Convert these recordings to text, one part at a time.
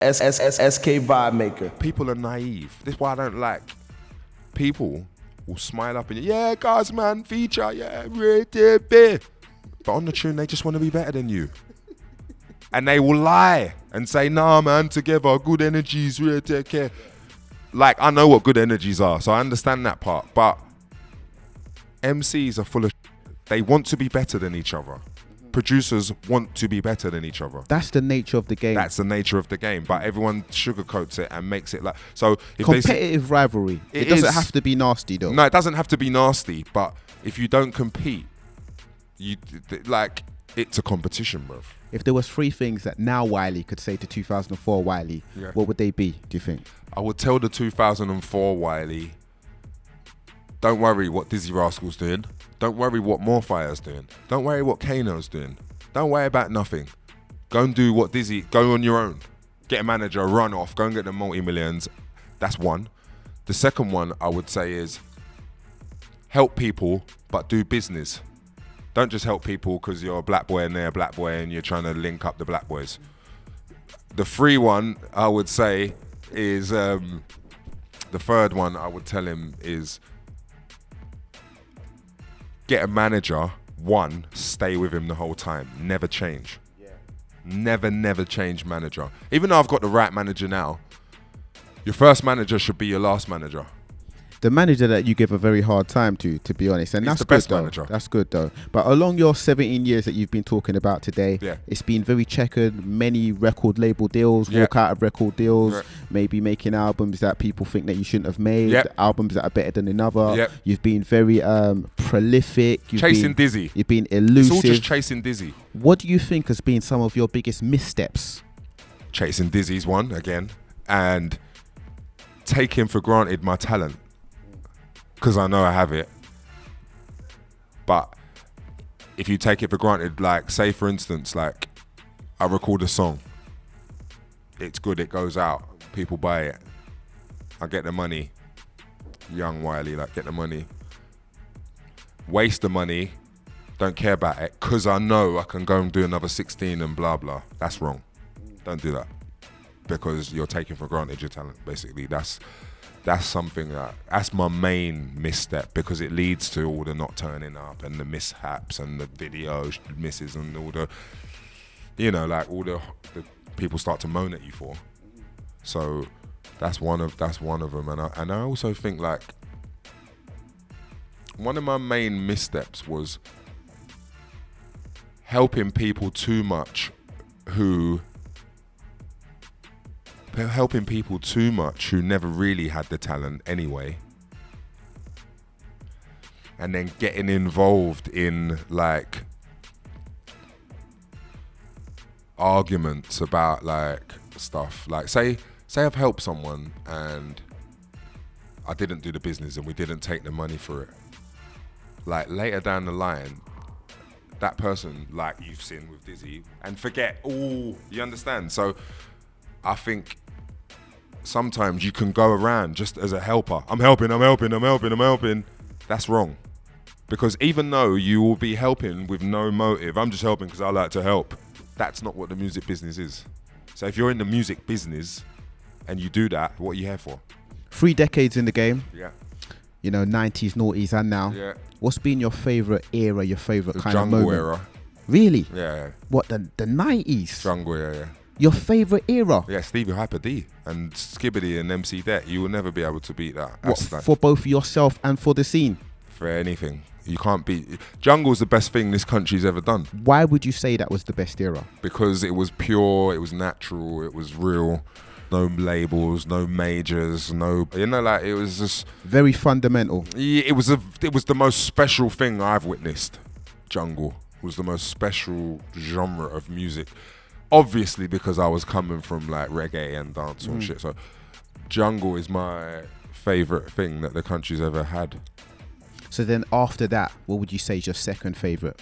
SK Vibemaker. People are naive. This is why I don't like. People will smile up and yeah, guys, man, feature, yeah, but on the tune they just want to be better than you, and they will lie and say, nah, man, together, good energies, really take care. Like, I know what good energies are, so I understand that part. But MCs are full of. They want to be better than each other. Producers want to be better than each other. That's the nature of the game. That's the nature of the game. But everyone sugarcoats it and makes it like so. If competitive rivalry. It doesn't have to be nasty though. No, it doesn't have to be nasty. But if you don't compete, it's a competition, bro. If there was 3 things that now Wiley could say to 2004 Wiley, what would they be? Do you think? I would tell the 2004 Wiley, don't worry what Dizzy Rascal's doing. Don't worry what Morefire's doing. Don't worry what Kano's doing. Don't worry about nothing. Go and do what Dizzy, go on your own. Get a manager, run off, go and get the multi-millions. That's one. The second one I would say is help people, but do business. Don't just help people because you're a black boy and they're a black boy and you're trying to link up the black boys. The free one I would say is, the third one I would tell him is, get a manager, stay with him the whole time. Never change. Yeah. Never change manager. Even though I've got the right manager now, your first manager should be your last manager. The manager that you give a very hard time to be honest. And that's the good best though. Manager. That's good though. But along your 17 years that you've been talking about today, it's been very checkered, many record label deals, walk out of record deals, maybe making albums that people think that you shouldn't have made, albums that are better than another. You've been very prolific. Chasing Dizzy. You've been elusive. It's all just chasing Dizzy. What do you think has been some of your biggest missteps? Chasing Dizzy's one again, and taking for granted my talent. Because I know I have it. But if you take it for granted, like, say for instance, like, I record a song. It's good, it goes out. People buy it. I get the money. Young Wiley, like, get the money. Waste the money. Don't care about it. Because I know I can go and do another 16 and blah, blah. That's wrong. Don't do that. Because you're taking for granted your talent, basically. That's something that's my main misstep, because it leads to all the not turning up and the mishaps and the video misses and all the, all the people start to moan at you for. So that's one of them, and I also think like one of my main missteps was helping people too much who never really had the talent anyway, and then getting involved in like arguments about like stuff. Like say I've helped someone and I didn't do the business and we didn't take the money for it. Like later down the line, that person, like you've seen with Dizzy, and forget all, you understand? So I think sometimes you can go around just as a helper. I'm helping. That's wrong. Because even though you will be helping with no motive, I'm just helping because I like to help. That's not what the music business is. So if you're in the music business and you do that, what are you here for? 3 decades in the game. Yeah. 90s, noughties and now. Yeah. What's been your favourite era, your favourite The kind of moment? jungle era. Really? Yeah. What, the 90s? Jungle, yeah. Your favourite era? Yeah, Stevie Hyper D and Skibbity and MC Det. You will never be able to beat that. What, for both yourself and for the scene? For anything. You can't beat... Jungle's the best thing this country's ever done. Why would you say that was the best era? Because it was pure, it was natural, it was real. No labels, no majors, no... it was just... Very fundamental. Yeah, it was the most special thing I've witnessed. Jungle was the most special genre of music. Obviously, because I was coming from like reggae and dancehall and shit. So, jungle is my favourite thing that the country's ever had. So then, after that, what would you say is your second favourite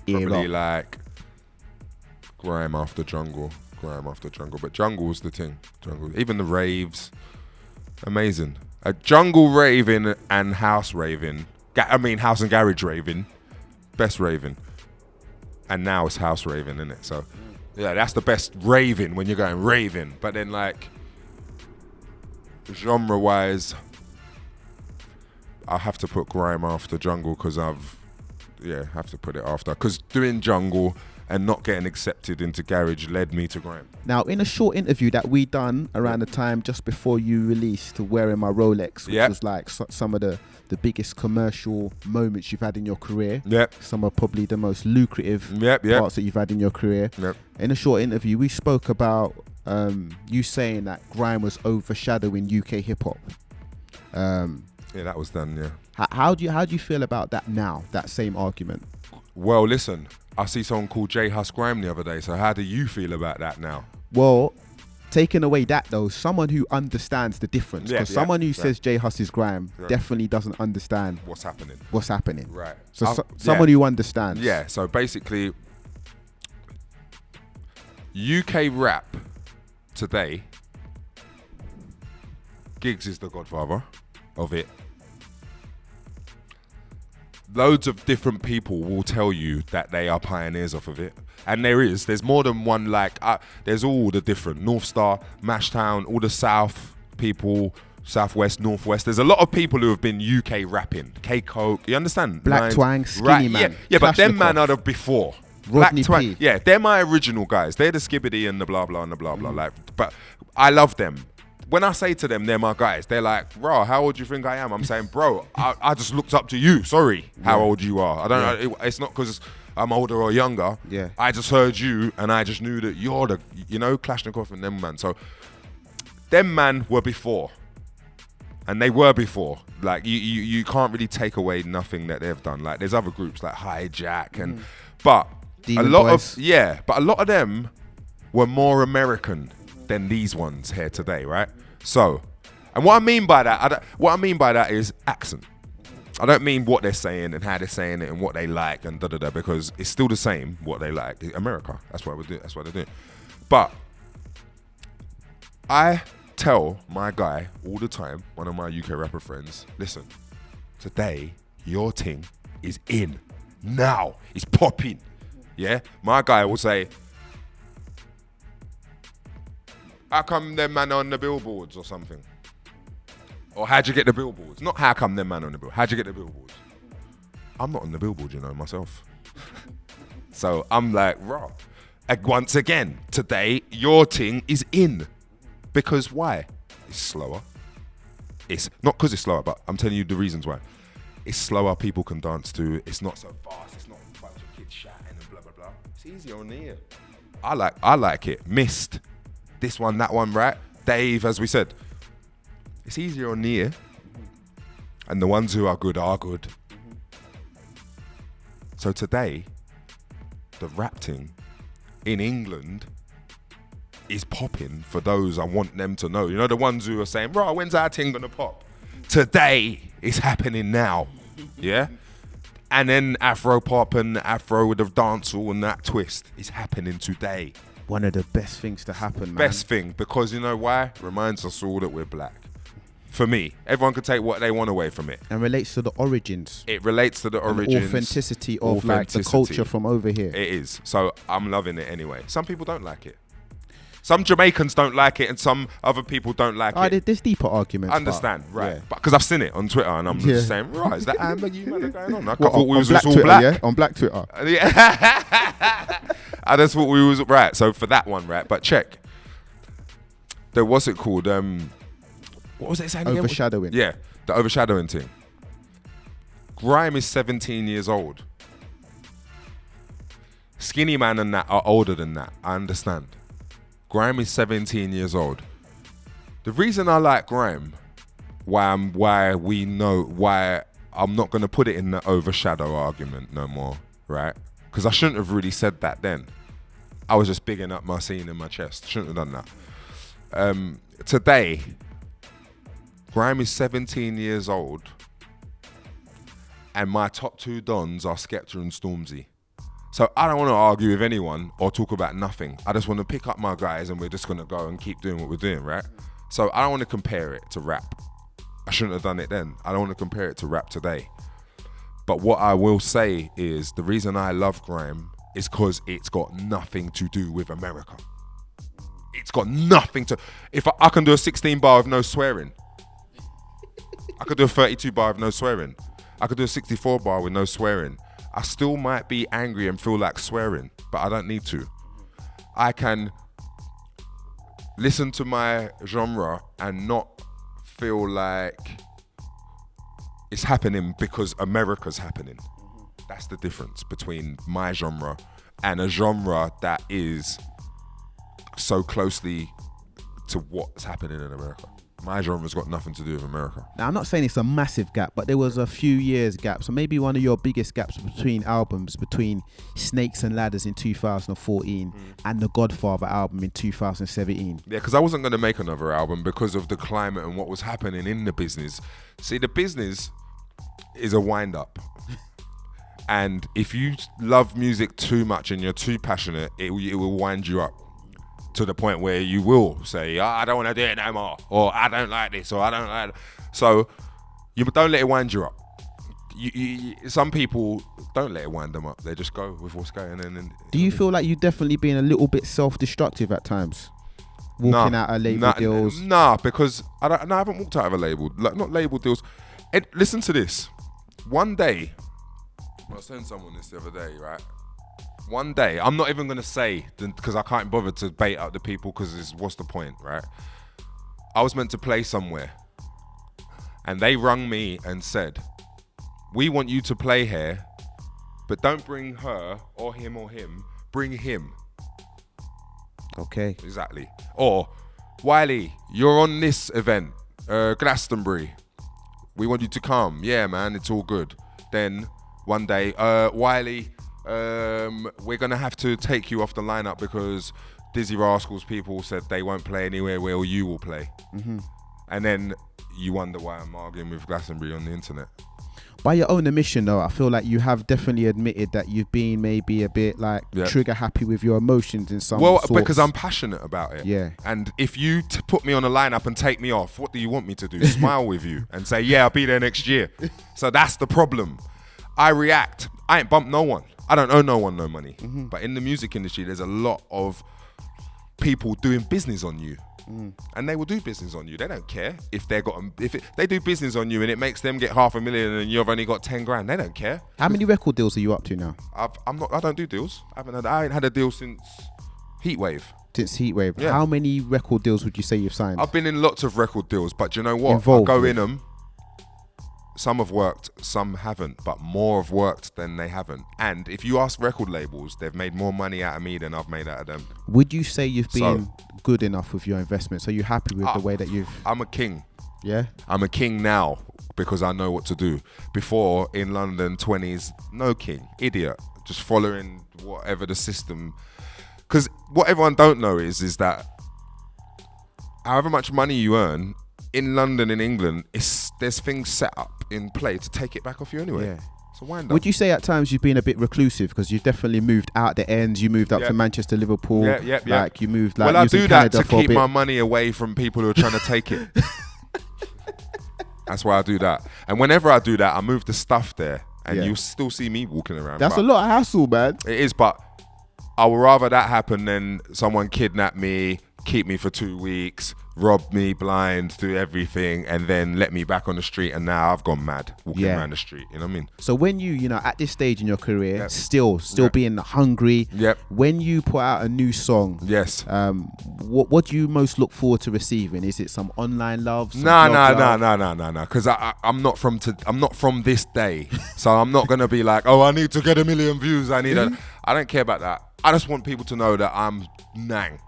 era? Probably like grime after jungle. But jungle was the thing. Jungle, even the raves, amazing. A jungle raving and house raving. House and garage raving, best raving. And now it's house raving, isn't it? So. Yeah, that's the best raving when you're going raving. But then like genre wise, I have to put grime after jungle because have to put it after. Because doing jungle and not getting accepted into garage led me to grime. Now, in a short interview that we done around the time just before you released Wearing My Rolex, which was like some of the biggest commercial moments you've had in your career. Some are probably the most lucrative parts that you've had in your career. In a short interview, we spoke about you saying that grime was overshadowing UK hip hop. Yeah, that was done, yeah. How do you feel about that now, that same argument? Well, listen, I see someone called J Hus Grime the other day, so how do you feel about that now? Well, taking away that though, someone who understands the difference, because someone who says J Hus is grime definitely doesn't understand what's happening. Right. So someone who understands. Yeah, so basically, UK rap today, Giggs is the godfather of it. Loads of different people will tell you that they are pioneers off of it. And there's more than one, like, there's all the different, North Star, Mashtown, all the South people, Southwest, Northwest. There's a lot of people who have been UK rapping. K-Coke, you understand? Black Twang, Skinny Man. Yeah, but them man are the before. Rodney Black P. Twang, yeah, they're my original guys. They're the Skibbity and the blah, blah, and the blah, blah. Like, but I love them. When I say to them, they're my guys, they're like, bro, how old do you think I am? I'm saying, bro, I just looked up to you. Sorry, how old you are. I don't know. It's not because I'm older or younger. Yeah. I just heard you and I just knew that you're the, Kalashnikov and them man. So them man were before. And they were before. Like, you can't really take away nothing that they've done. Like, there's other groups like Hijack and, but Demon a lot Boys. but a lot of them were more American than these ones here today, right? So, and what I mean by that is accent. I don't mean what they're saying and how they're saying it and what they like and da-da-da, because it's still the same what they like. America, that's what we do. That's what they do. But I tell my guy all the time, one of my UK rapper friends, listen, today your thing is in. Now it's popping. Yeah? My guy will say, how come them man on the billboards or something? Or how'd you get the billboards? Not how come them man on the billboards. How'd you get the billboards? I'm not on the billboard, myself. So I'm like, raw. And once again, today, your thing is in. Because why? It's slower. It's not because it's slower, but I'm telling you the reasons why. It's slower, people can dance to. It's not so fast. It's not a bunch of kids shouting and blah, blah, blah. It's easier on the ear. I like it. Mist. This one, that one, right? Dave, as we said. It's easier on the ear. And the ones who are good are good. So today, the rap thing in England is popping for those I want them to know. You know, the ones who are saying, bro, when's our thing gonna pop? Today, it's happening now. Yeah? And then Afro pop and Afro with the dancehall and that twist is happening today. One of the best things to happen, man. Best thing, because you know why? Reminds us all that we're black. For me, everyone can take what they want away from it. And relates to the origins. It relates to the origins. Authenticity of like the culture from over here. It is. So I'm loving it anyway. Some people don't like it. Some Jamaicans don't like it and some other people don't like it. There's deeper arguments. Understand, right. Yeah. But because I've seen it on Twitter and I'm just saying, right, is that Amber you man are going on? I thought we was Black all Twitter, black. Yeah? On Black Twitter. Yeah. I just thought we was, right, so for that one, right, but check. What's it called? What was it saying again? Overshadowing. Yeah, the overshadowing thing. Grime is 17 years old. Skinny Man and that are older than that, I understand. Grime is 17 years old. The reason I like grime, why I'm not going to put it in the overshadow argument no more, right? Because I shouldn't have really said that then. I was just bigging up my scene in my chest. Shouldn't have done that. Today, grime is 17 years old, and my top two dons are Skepta and Stormzy. So I don't want to argue with anyone or talk about nothing. I just want to pick up my guys and we're just going to go and keep doing what we're doing, right? So I don't want to compare it to rap. I shouldn't have done it then. I don't want to compare it to rap today. But what I will say is the reason I love grime is because it's got nothing to do with America. It's got nothing to... If I can do a 16 bar with no swearing. I could do a 32 bar with no swearing. I could do a 64 bar with no swearing. I still might be angry and feel like swearing, but I don't need to. I can listen to my genre and not feel like it's happening because America's happening. That's the difference between my genre and a genre that is so closely to what's happening in America. My genre's got nothing to do with America. Now, I'm not saying it's a massive gap, but there was a few years gap. So maybe one of your biggest gaps between albums, between Snakes and Ladders in 2014 and the Godfather album in 2017. Yeah, because I wasn't going to make another album because of the climate and what was happening in the business. See, the business is a wind-up. And if you love music too much and you're too passionate, it will wind you up. To the point where you will say, I don't want to do it no more, or I don't like this, or I don't like it. So you don't let it wind you up. Some people don't let it wind them up. They just go with what's going on. And do you feel like you definitely being a little bit self-destructive at times? Walking out of label deals? Nah, because I haven't walked out of a label. Like, not label deals. Ed, listen to this. One day, I was telling someone this the other day, right? One day, I'm not even going to say, because I can't bother to bait out the people, because what's the point, right? I was meant to play somewhere. And they rung me and said, we want you to play here, but don't bring her or him, bring him. Okay. Exactly. Or, Wiley, you're on this event, Glastonbury. We want you to come. Yeah, man, it's all good. Then, one day, Wiley... we're going to have to take you off the lineup because Dizzy Rascals people said they won't play anywhere where you will play. Mm-hmm. And then you wonder why I'm arguing with Glastonbury on the internet. By your own admission though, I feel like you have definitely admitted that you've been maybe a bit like trigger happy with your emotions in some sorts. Because I'm passionate about it. Yeah. And if you put me on a lineup and take me off, what do you want me to do? Smile with you and say, yeah, I'll be there next year. So that's the problem. I react. I ain't bumped no one. I don't owe no one no money. Mm-hmm. But in the music industry, there's a lot of people doing business on you. And they will do business on you. They don't care if they do business on you and it makes them get $500,000 and you've only got 10 grand. They don't care. How many record deals are you up to now? I don't do deals. I ain't had a deal since Heatwave. Since Heatwave. Yeah. How many record deals would you say you've signed? I've been in lots of record deals, but do you know what? Involved I go in them. Some have worked, some haven't, but more have worked than they haven't. And if you ask record labels, they've made more money out of me than I've made out of them. Would you say you've been good enough with your investments? Are you happy with the way that you've... I'm a king. Yeah? I'm a king now because I know what to do. Before, in London, 20s, no king. Idiot. Just following whatever the system... Because what everyone don't know is that however much money you earn, in London, in England, there's things set up in play to take it back off you anyway. Yeah. So wind up. Would you say at times you've been a bit reclusive because you've definitely moved out the ends? You moved up to Manchester, Liverpool. Yeah. Like you moved. Like, well, I do that Canada to keep my money away from people who are trying to take it. That's why I do that. And whenever I do that, I move the stuff there, and you still see me walking around. That's a lot of hassle, man. It is, but I would rather that happen than someone kidnap me, keep me for 2 weeks, rob me blind, do everything, and then let me back on the street, and now I've gone mad walking around the street. You know what I mean? So when you know, at this stage in your career, still being hungry, when you put out a new song, what do you most look forward to receiving? Is it some online love? No. Because I'm not from this day, so I'm not gonna be like, oh, I need to get 1 million views. I don't care about that. I just want people to know that I'm Nang.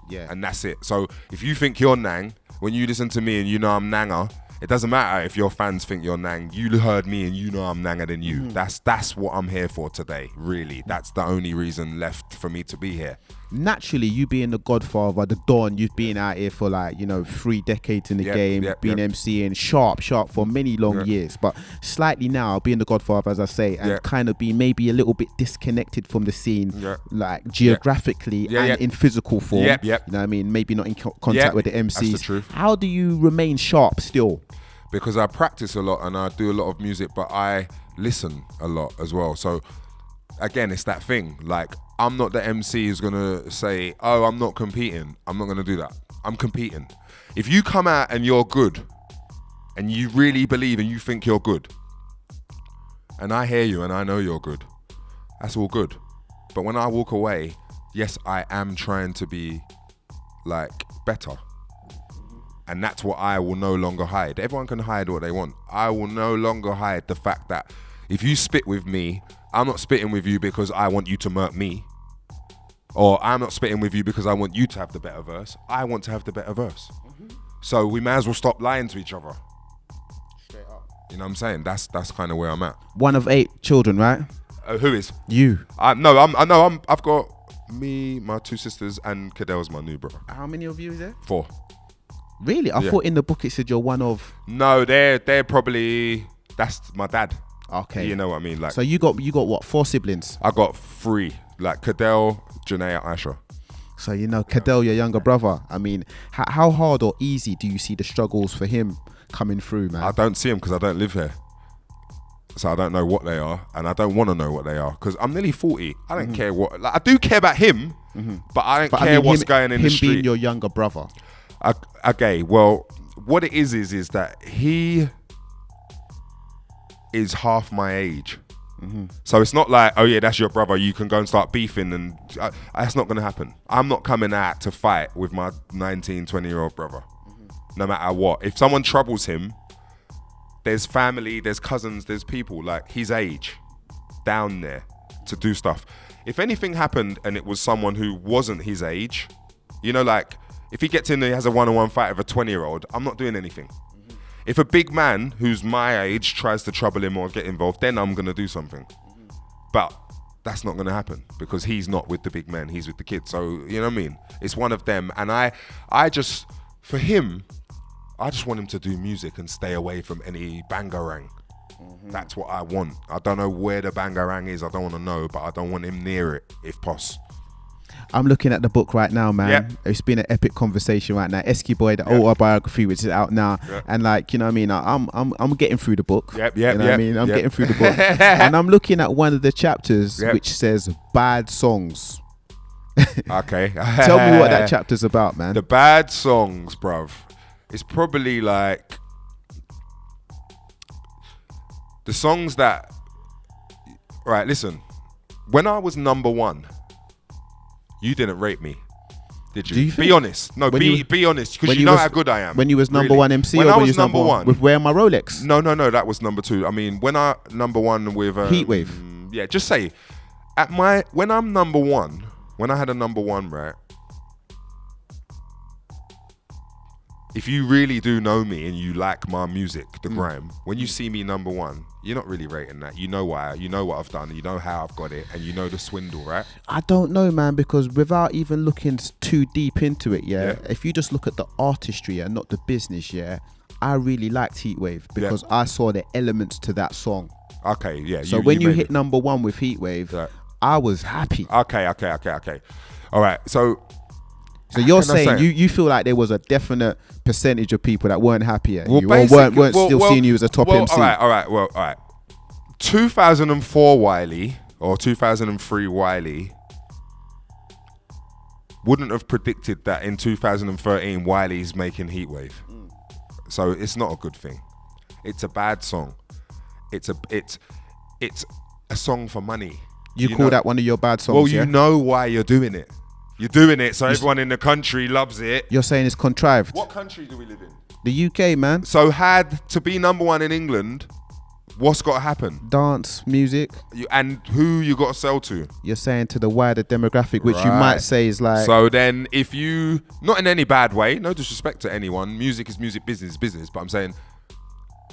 Yeah. And that's it. So if you think you're Nang, when you listen to me and you know I'm Nanger, it doesn't matter if your fans think you're Nang. You heard me and you know I'm Nanger than you. That's what I'm here for today, really. That's the only reason left for me to be here. Naturally, you being the Godfather, the Don, you've been out here for 3 decades in the game, being MCing sharp for many long years, but slightly now being the Godfather, as I say, and kind of being maybe a little bit disconnected from the scene, like geographically and in physical form. You know what I mean? Maybe not in contact with the MCs. That's the truth. How do you remain sharp still? Because I practice a lot and I do a lot of music, but I listen a lot as well. So again, it's that thing. Like, I'm not the MC who's gonna say, oh, I'm not competing. I'm not gonna do that. I'm competing. If you come out and you're good, and you really believe and you think you're good, and I hear you and I know you're good, that's all good. But when I walk away, yes, I am trying to be like better. And that's what I will no longer hide. Everyone can hide what they want. I will no longer hide the fact that if you spit with me, I'm not spitting with you because I want you to murk me. Or I'm not spitting with you because I want you to have the better verse. I want to have the better verse. So we may as well stop lying to each other. Straight up. You know what I'm saying? That's kind of where I'm at. One of 8 children, right? Who is? You. I've got me, my 2 sisters, and Cadell's my new brother. How many of you is there? 4. Really? I thought in the book it said you're one of. No, they're probably, that's my dad. Okay. You know what I mean? Like, so you got what? 4 siblings? I got 3. Like Cadell, Janaea, Aisha. So Cadell, your younger brother. I mean, how hard or easy do you see the struggles for him coming through, man? I don't see them because I don't live here. So I don't know what they are, and I don't want to know what they are because I'm nearly 40. I don't care what. Like, I do care about him, but I don't care what's going in the street. Him being your younger brother. Okay, well, what it is that he is half my age. So it's not like, oh yeah, that's your brother, you can go and start beefing, and that's not going to happen. I'm not coming out to fight with my 19, 20-year-old brother, no matter what. If someone troubles him, there's family, there's cousins, there's people like his age down there to do stuff. If anything happened and it was someone who wasn't his age, like if he gets in there, he has a one-on-one fight with a 20-year-old, I'm not doing anything. If a big man who's my age tries to trouble him or get involved, then I'm going to do something. But that's not going to happen because he's not with the big men, he's with the kids. So, you know what I mean? It's one of them. And I just, for him, I just want him to do music and stay away from any bangarang. That's what I want. I don't know where the bangarang is. I don't want to know, but I don't want him near it if possible. I'm looking at the book right now, man. Yep. It's been an epic conversation right now. SK Boy, the autobiography, which is out now, and like, you know what I mean. I'm getting through the book. You know what I mean. I'm getting through the book, and I'm looking at one of the chapters which says bad songs. Okay. Tell me what that chapter's about, man. The bad songs, bruv. It's probably like the songs that. Right, listen. When I was number 1. You didn't rate me, did you? Be honest. No, be honest, because you know how good I am. When you was number 1 MC, when or I when was you was number 1 with wearing my Rolex? No, that was number 2. I mean, when I number 1 with Heatwave. Yeah, just say when I'm number 1, when I had a number 1, right? If you really do know me and you like my music, the grime, when you see me number 1, you're not really rating that. You know why. You know what I've done. You know how I've got it. And you know the swindle, right? I don't know, man, because without even looking too deep into it, if you just look at the artistry and not the business, I really liked Heatwave because I saw the elements to that song. Okay, yeah. So when you hit number 1 with Heatwave, I was happy. Okay. All right, so you're saying you feel like there was a definite percentage of people that weren't happy at you or weren't still seeing you as a top MC? All right. 2004 Wiley or 2003 Wiley wouldn't have predicted that in 2013 Wiley's making Heatwave. So it's not a good thing. It's a bad song. It's a song for money. You call that one of your bad songs? Well, you know why you're doing it. You're doing it so everyone in the country loves it. You're saying it's contrived. What country do we live in? The UK, man. So had to be number 1 in England, what's got to happen? Dance, music. And who you got to sell to? You're saying to the wider demographic, which you might say is like... So then if you... Not in any bad way, no disrespect to anyone. Music is music, business is business. But I'm saying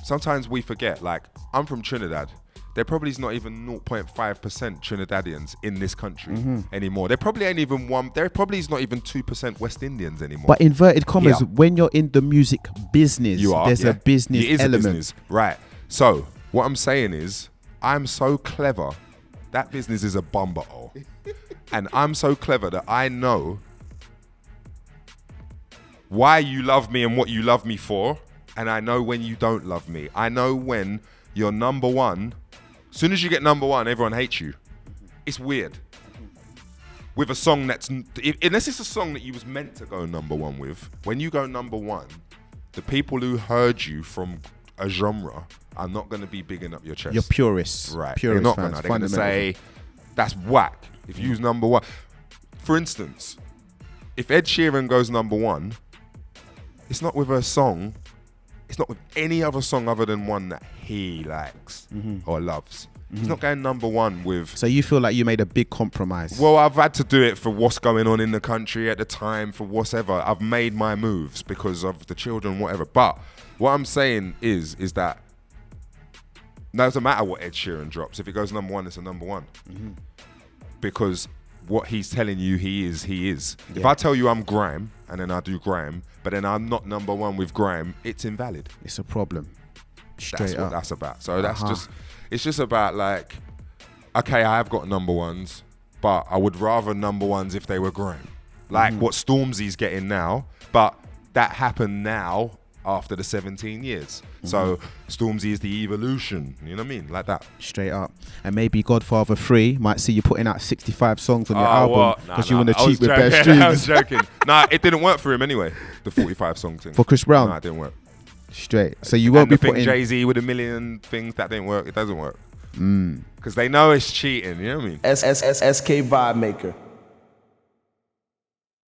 sometimes we forget. Like, I'm from Trinidad. There probably is not even 0.5% Trinidadians in this country anymore. There probably ain't even there probably is not even 2% West Indians anymore. But inverted commas, when you're in the music business, there's a business element. A business. Right. So what I'm saying is, I'm so clever. That business is a bumble. And I'm so clever that I know why you love me and what you love me for. And I know when you don't love me. I know when you're number 1. As soon as you get number 1, everyone hates you. it's weird. With a song that's, unless it's a song that you was meant to go number one with, when you go number one, the people who heard you from a genre are not going to be bigging up your chest. You're purists. Right. Purist They're not fans, gonna. They're going to say, that's whack. If you use number one. For instance, if Ed Sheeran goes number one, it's not with a song, it's not with any other song other than one that he likes or loves. He's not going number one with... So you feel like you made a big compromise? Well, I've had to do it for what's going on in the country at the time, for whatever. I've made my moves because of the children, whatever. But what I'm saying is that it doesn't matter what Ed Sheeran drops. If it goes number one, it's a number one. Because what he's telling you he is. Yeah. If I tell you I'm grime, and then I do grime, but then I'm not number one with grime, it's invalid. It's a problem. That's what that's about. So that's just... It's just about like, okay, I have got number ones, but I would rather number ones if they were grime. Like what Stormzy's getting now, but that happened now after the 17 years. So Stormzy is the evolution, you know what I mean? Like that. Straight up. And maybe Godfather 3 might see you putting out 65 songs on your album because you want to cheat with bare streams. I was joking. Nah, it didn't work for him anyway, the 45 song thing. For Chris Brown? Nah, it didn't work. Straight. So you won't be putting Jay-Z with a million things that didn't work. It doesn't work because they know it's cheating. You know what I mean? SK Vibemaker.